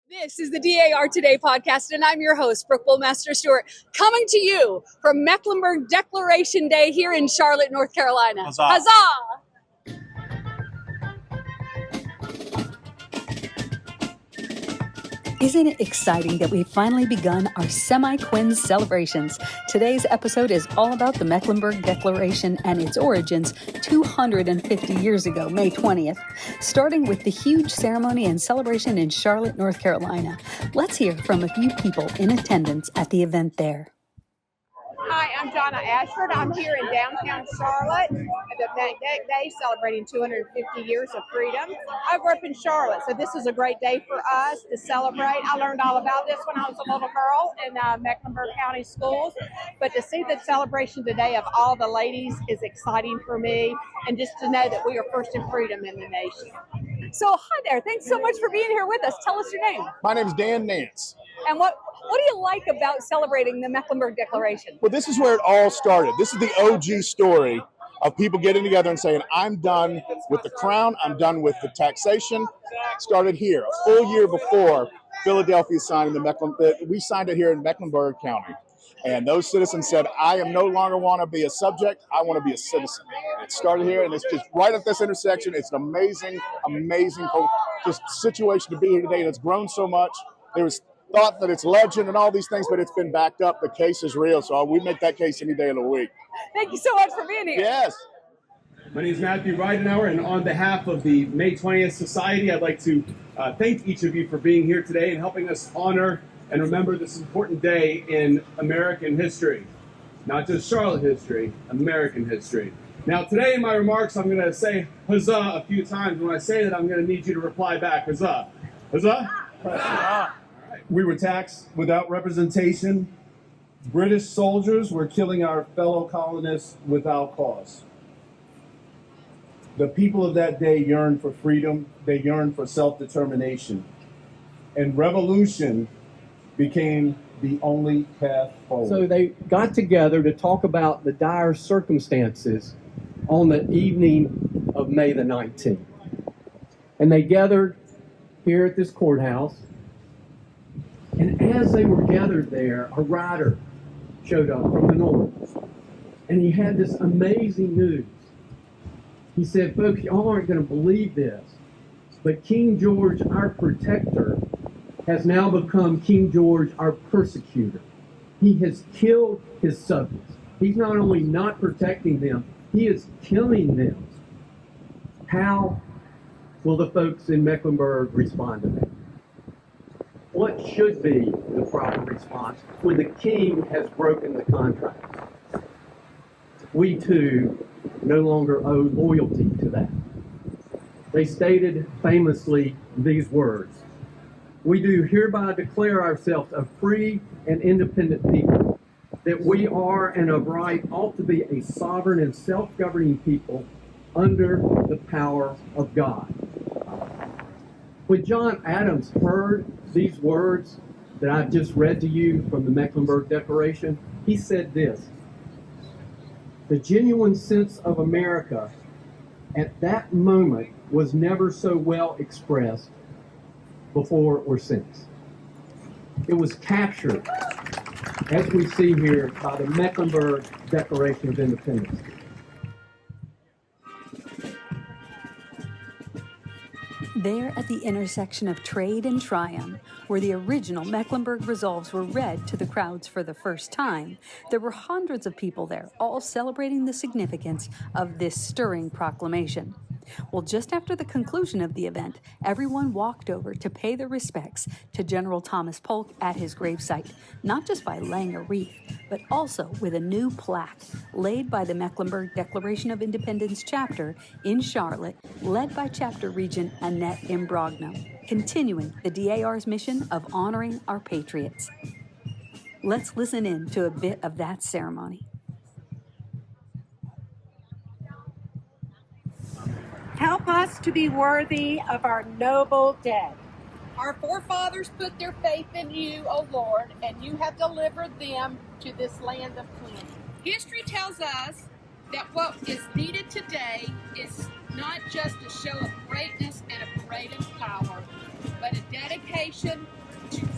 This is the DAR Today podcast, and I'm your host, Brooke, Bullmaster Stewart, coming to you from Mecklenburg Declaration Day here in Charlotte, North Carolina. Huzzah! Huzzah! Isn't it exciting that we've finally begun our semi-quin celebrations? Today's episode is all about the Mecklenburg Declaration and its origins 250 years ago, May 20th, starting with the huge ceremony and celebration in Charlotte, North Carolina. Let's hear from a few people in attendance at the event there. Hi, I'm Janet Ashford. I'm here in downtown Charlotte at the MeckDec Day celebrating 250 years of freedom. I grew up in Charlotte, so this is a great day for us to celebrate. I learned all about this when I was a little girl in Mecklenburg County schools, but to see the celebration today of all the ladies is exciting for me, and just to know that we are first in freedom in the nation. So, hi there. Thanks so much for being here with us. Tell us your name. My name is Dan Nance. And what do you like about celebrating the Mecklenburg Declaration? Well, this is where it all started. This is the OG story of people getting together and saying, I'm done with the crown, I'm done with the taxation. It started here, a full year before Philadelphia signed we signed it here in Mecklenburg County. And those citizens said, I am no longer want to be a subject, I want to be a citizen. It started here, and it's just right at this intersection. It's an amazing just situation to be here today, and it's grown so much. There was thought that it's legend and all these things, but it's been backed up. The case is real, so we make that case any day of the week. Thank you so much for being here. Yes. My name is Matthew Ridenauer, and on behalf of the May 20th Society, I'd like to thank each of you for being here today and helping us honor and remember this important day in American history. Not just Charlotte history, American history. Now, today in my remarks, I'm going to say huzzah a few times. When I say that, I'm going to need you to reply back, huzzah. Huzzah? Huzzah. We were taxed without representation. British soldiers were killing our fellow colonists without cause. The people of that day yearned for freedom. They yearned for self-determination. And revolution became the only path forward. So they got together to talk about the dire circumstances on the evening of May the 19th. And they gathered here at this courthouse. And as they were gathered there, a writer showed up from the north. And he had this amazing news. He said, folks, y'all aren't going to believe this, but King George, our protector, has now become King George, our persecutor. He has killed his subjects. He's not only not protecting them, he is killing them. How will the folks in Mecklenburg respond to that? What should be the proper response when the king has broken the contract? We too no longer owe loyalty to that. They stated famously these words: we do hereby declare ourselves a free and independent people, that we are and of right ought to be a sovereign and self-governing people under the power of God. When John Adams heard these words that I've just read to you from the Mecklenburg Declaration, he said this: the genuine sense of America at that moment was never so well expressed before or since. It was captured, as we see here, by the Mecklenburg Declaration of Independence. There at the intersection of trade and triumph, where the original Mecklenburg resolves were read to the crowds for the first time, there were hundreds of people there, all celebrating the significance of this stirring proclamation. Well, just after the conclusion of the event, everyone walked over to pay their respects to General Thomas Polk at his gravesite, not just by laying a wreath, but also with a new plaque laid by the Mecklenburg Declaration of Independence chapter in Charlotte, led by Chapter Regent Annette Imbrogno, continuing the DAR's mission of honoring our patriots. Let's listen in to a bit of that ceremony. Help us to be worthy of our noble dead. Our forefathers put their faith in you, O Lord, and you have delivered them to this land of plenty. History tells us that what is needed today is not just a show of greatness and a parade of power, but a dedication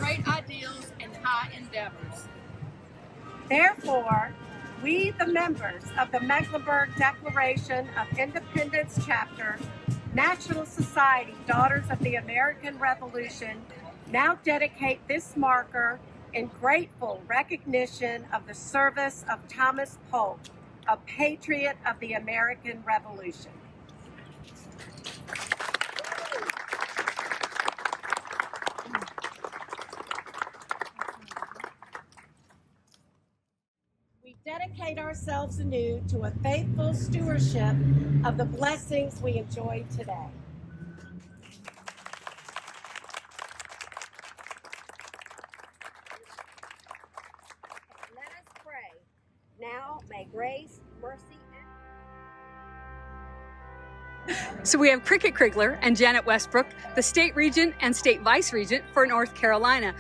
great ideals and high endeavors. Therefore, we, the members of the Mecklenburg Declaration of Independence Chapter, National Society Daughters of the American Revolution, now dedicate this marker in grateful recognition of the service of Thomas Polk, a patriot of the American Revolution. We dedicate ourselves anew to a faithful stewardship of the blessings we enjoy today. Let us pray. Now may grace, mercy, So we have Cricket Krigler and Janet Westbrook, the state regent and state vice regent for North Carolina.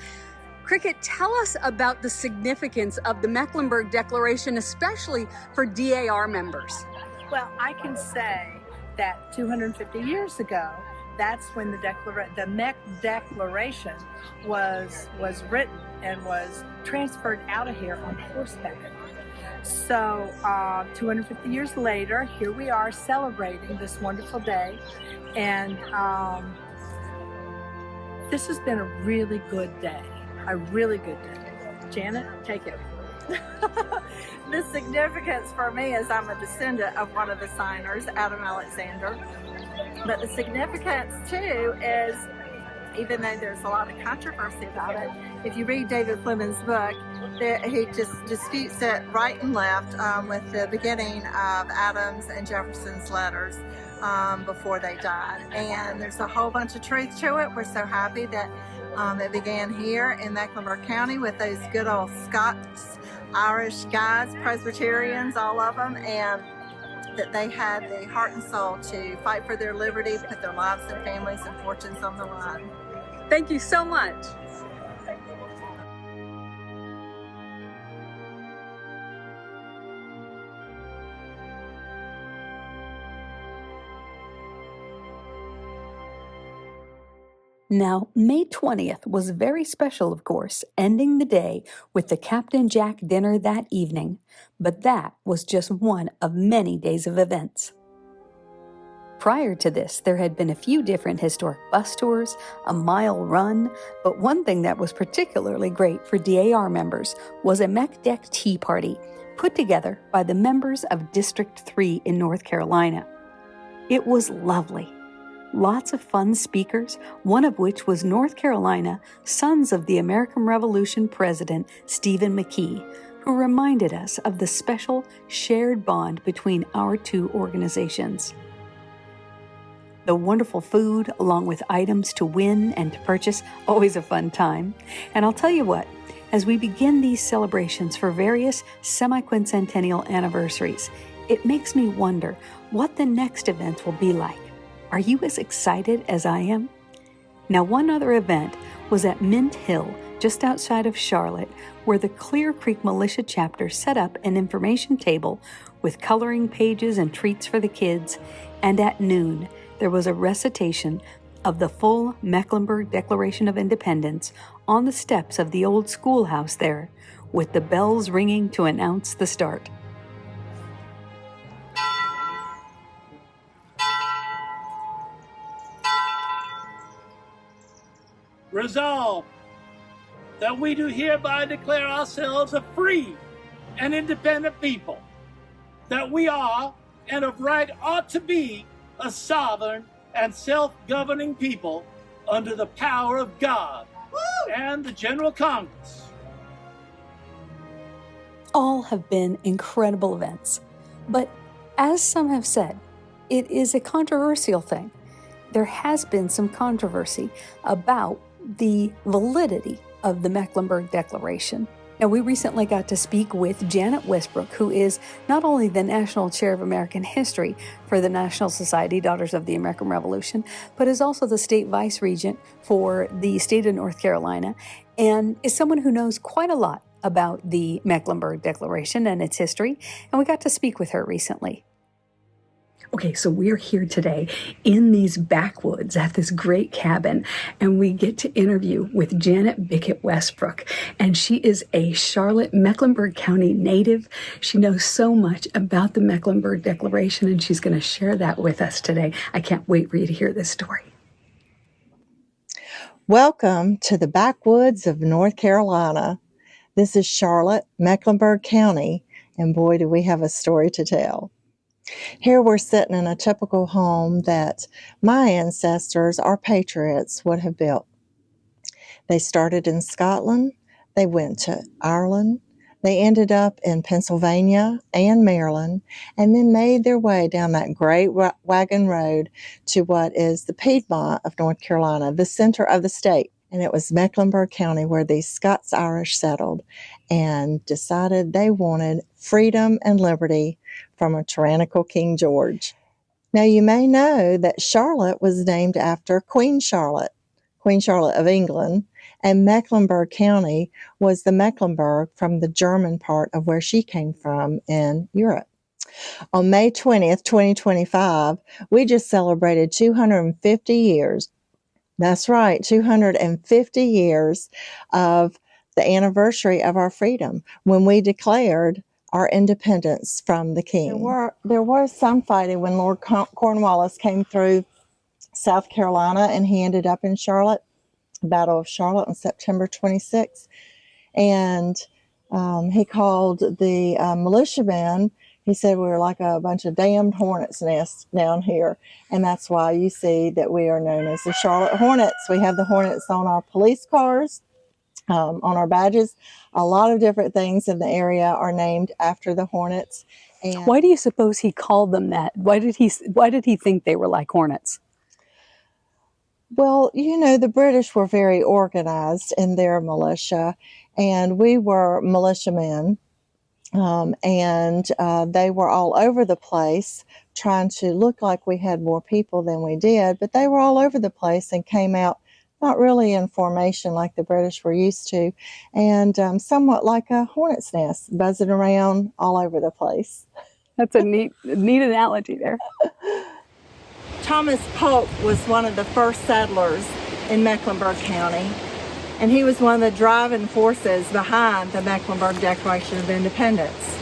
Cricket, tell us about the significance of the Mecklenburg Declaration, especially for DAR members. Well, I can say that 250 years ago, that's when the Meck Declaration was written and was transferred out of here on horseback. So 250 years later, here we are celebrating this wonderful day, and this has been a really good day, a really good day. Janet, take it. The significance for me is I'm a descendant of one of the signers, Adam Alexander. But the significance too is, even though there's a lot of controversy about it, if you read David Fleming's book, he just disputes it right and left with the beginning of Adams and Jefferson's letters before they died. And there's a whole bunch of truth to it. We're so happy that it began here in Mecklenburg County with those good old Scots, Irish guys, Presbyterians, all of them, and that they had the heart and soul to fight for their liberty, put their lives and families and fortunes on the line. Thank you so much. Now, May 20th was very special, of course, ending the day with the Captain Jack dinner that evening. But that was just one of many days of events. Prior to this, there had been a few different historic bus tours, a mile run, but one thing that was particularly great for DAR members was a MeckDec tea party put together by the members of District 3 in North Carolina. It was lovely. Lots of fun speakers, one of which was North Carolina Sons of the American Revolution President Stephen McKee, who reminded us of the special shared bond between our two organizations. The wonderful food, along with items to win and to purchase, always a fun time. And I'll tell you what, as we begin these celebrations for various semiquincentennial anniversaries, it makes me wonder what the next events will be like. Are you as excited as I am? Now, one other event was at Mint Hill, just outside of Charlotte, where the Clear Creek Militia Chapter set up an information table with coloring pages and treats for the kids, and at noon, there was a recitation of the full Mecklenburg Declaration of Independence on the steps of the old schoolhouse there, with the bells ringing to announce the start. Resolved that we do hereby declare ourselves a free and independent people, that we are and of right ought to be a sovereign and self-governing people under the power of God and the General Congress. All have been incredible events, but as some have said, it is a controversial thing. There has been some controversy about the validity of the Mecklenburg Declaration. Now, we recently got to speak with Janet Westbrook, who is not only the National Chair of American History for the National Society Daughters of the American Revolution, but is also the State Vice Regent for the state of North Carolina, and is someone who knows quite a lot about the Mecklenburg Declaration and its history, and we got to speak with her recently. Okay, so we're here today in these backwoods at this great cabin, and we get to interview with Janet Westbrook, and she is a Charlotte, Mecklenburg County native. She knows so much about the Mecklenburg Declaration, and she's going to share that with us today. I can't wait for you to hear this story. Welcome to the backwoods of North Carolina. This is Charlotte, Mecklenburg County, and boy, do we have a story to tell. Here we're sitting in a typical home that my ancestors, our patriots, would have built. They started in Scotland, they went to Ireland, they ended up in Pennsylvania and Maryland, and then made their way down that great wagon road to what is the Piedmont of North Carolina, the center of the state. And it was Mecklenburg County where these Scots-Irish settled and decided they wanted freedom and liberty from a tyrannical King George. Now, you may know that Charlotte was named after Queen Charlotte of England, and Mecklenburg County was the Mecklenburg from the German part of where she came from in Europe. On May 20th, 2025, we just celebrated 250 years. That's right, 250 years of the anniversary of our freedom when we declared our independence from the king. There was some fighting when Lord Cornwallis came through South Carolina, and he ended up in Charlotte, Battle of Charlotte on September 26th. And he called the militiamen. He said we were like a bunch of damned hornets' nests down here. And that's why you see that we are known as the Charlotte Hornets. We have the Hornets on our police cars, on our badges. A lot of different things in the area are named after the Hornets. And Why do you suppose he called them that? Why did he think they were like hornets? well, you know, the British were very organized in their militia, and we were militiamen. They were all over the place trying to look like we had more people than we did, but they were all over the place and came out not really in formation like the British were used to, and somewhat like a hornet's nest, buzzing around all over the place. That's a neat analogy there. Thomas Polk was one of the first settlers in Mecklenburg County, and he was one of the driving forces behind the Mecklenburg Declaration of Independence.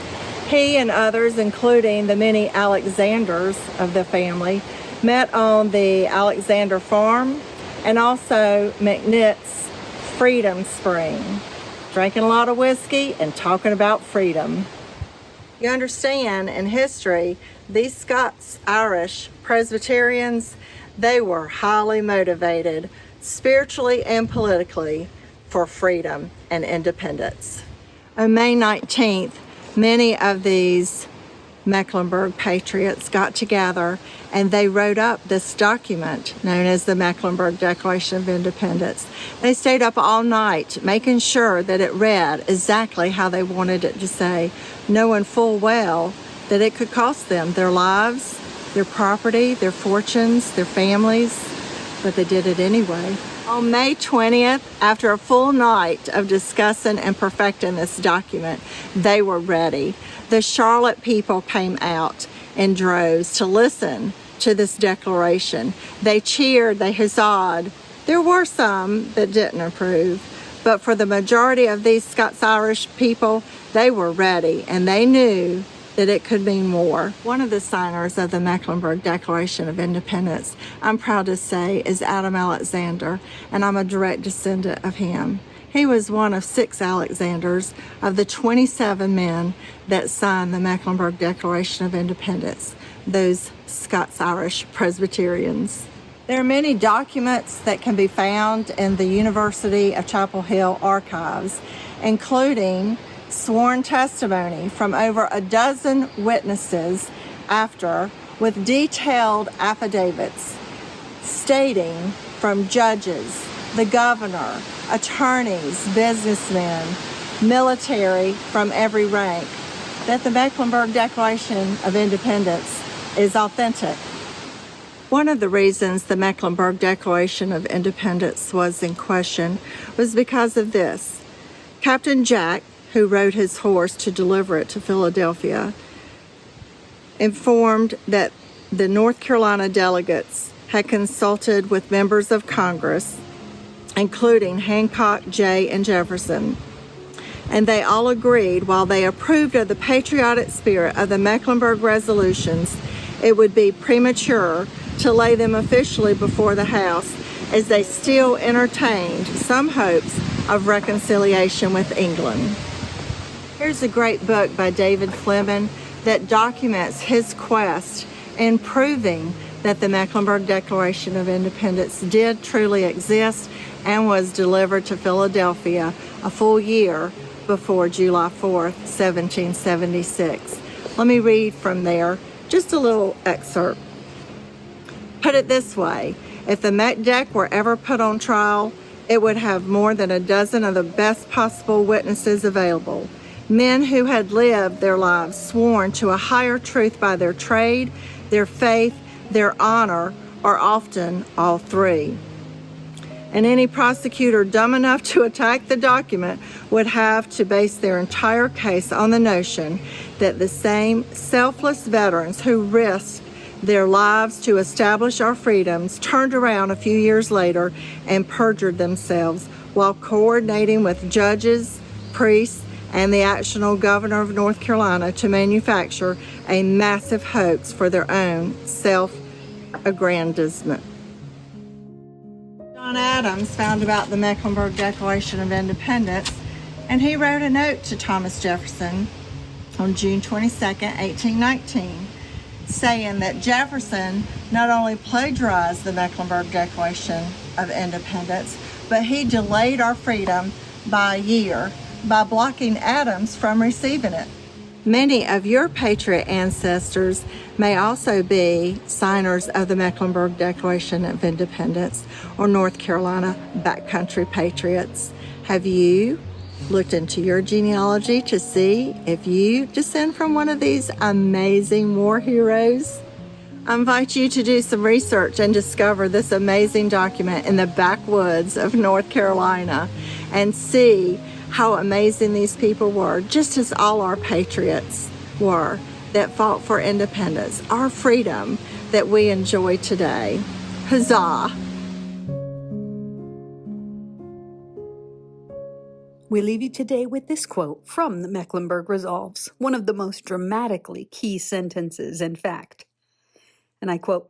He and others, including the many Alexanders of the family, met on the Alexander farm and also McNitt's Freedom Spring, drinking a lot of whiskey and talking about freedom. You understand, in history, these Scots-Irish Presbyterians, they were highly motivated spiritually and politically for freedom and independence. On May 19th, many of these Mecklenburg patriots got together and they wrote up this document known as the Mecklenburg Declaration of Independence. They stayed up all night making sure that it read exactly how they wanted it to say, knowing full well that it could cost them their lives, their property, their fortunes, their families, but they did it anyway. On May 20th, after a full night of discussing and perfecting this document, they were ready. The Charlotte people came out in droves to listen to this declaration. They cheered, they huzzahed. There were some that didn't approve, but for the majority of these Scots-Irish people, they were ready and they knew that it could mean more. One of the signers of the Mecklenburg Declaration of Independence, I'm proud to say, is Adam Alexander, and I'm a direct descendant of him. He was one of 6 Alexanders of the 27 men that signed the Mecklenburg Declaration of Independence, those Scots-Irish Presbyterians. There are many documents that can be found in the University of Chapel Hill archives, including sworn testimony from over a dozen witnesses after, with detailed affidavits stating from judges, the governor, attorneys, businessmen, military from every rank, that the Mecklenburg Declaration of Independence is authentic. One of the reasons the Mecklenburg Declaration of Independence was in question was because of this. Captain Jack, who rode his horse to deliver it to Philadelphia, informed that the North Carolina delegates had consulted with members of Congress, including Hancock, Jay, and Jefferson, and they all agreed, while they approved of the patriotic spirit of the Mecklenburg resolutions, it would be premature to lay them officially before the House, as they still entertained some hopes of reconciliation with England. Here's a great book by David Fleming that documents his quest in proving that the Mecklenburg Declaration of Independence did truly exist and was delivered to Philadelphia a full year before July 4th, 1776. Let me read from there, just a little excerpt. Put it this way, if the MeckDec were ever put on trial, it would have more than a dozen of the best possible witnesses available. Men who had lived their lives sworn to a higher truth by their trade, their faith, their honor, or often all three. And any prosecutor dumb enough to attack the document would have to base their entire case on the notion that the same selfless veterans who risked their lives to establish our freedoms turned around a few years later and perjured themselves while coordinating with judges, priests, and the actional governor of North Carolina to manufacture a massive hoax for their own self-aggrandizement. John Adams found about the Mecklenburg Declaration of Independence, and he wrote a note to Thomas Jefferson on June 22nd, 1819, saying that Jefferson not only plagiarized the Mecklenburg Declaration of Independence, but he delayed our freedom by a year by blocking Adams from receiving it. Many of your patriot ancestors may also be signers of the Mecklenburg Declaration of Independence or North Carolina backcountry patriots. Have you looked into your genealogy to see if you descend from one of these amazing war heroes? I invite you to do some research and discover this amazing document in the backwoods of North Carolina and see how amazing these people were, just as all our patriots were that fought for independence, our freedom that we enjoy today. Huzzah! We leave you today with this quote from the Mecklenburg Resolves, one of the most dramatically key sentences, in fact. And I quote,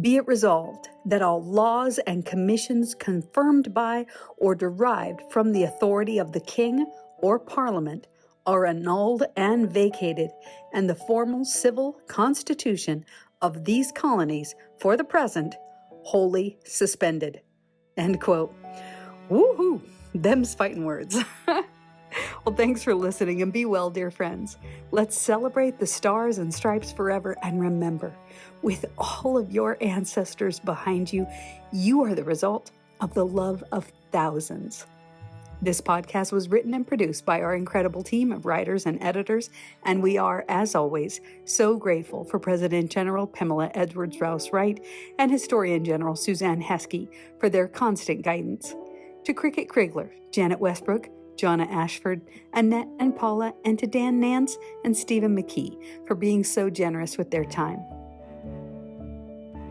"Be it resolved that all laws and commissions confirmed by or derived from the authority of the King or Parliament are annulled and vacated, and the formal civil constitution of these colonies, for the present, wholly suspended." End quote. Woohoo! Them's fighting words. Well, thanks for listening, and be well, dear friends. Let's celebrate the stars and stripes forever, and remember, with all of your ancestors behind you, you are the result of the love of thousands. This podcast was written and produced by our incredible team of writers and editors, and we are, as always, so grateful for President General Pamela Rouse Wright and Historian General Suzanne Heskey for their constant guidance. To Cricket Krigler, Janet Westbrook, Jonna Ashford, Annette and Paula, and to Dan Nance and Stephen McKee for being so generous with their time.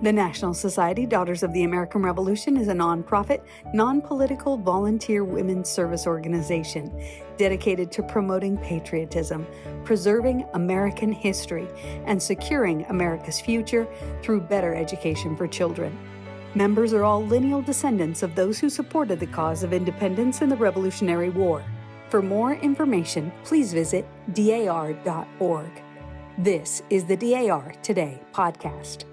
The National Society Daughters of the American Revolution is a nonprofit, non-political volunteer women's service organization dedicated to promoting patriotism, preserving American history, and securing America's future through better education for children. Members are all lineal descendants of those who supported the cause of independence in the Revolutionary War. For more information, please visit dar.org. This is the DAR Today podcast.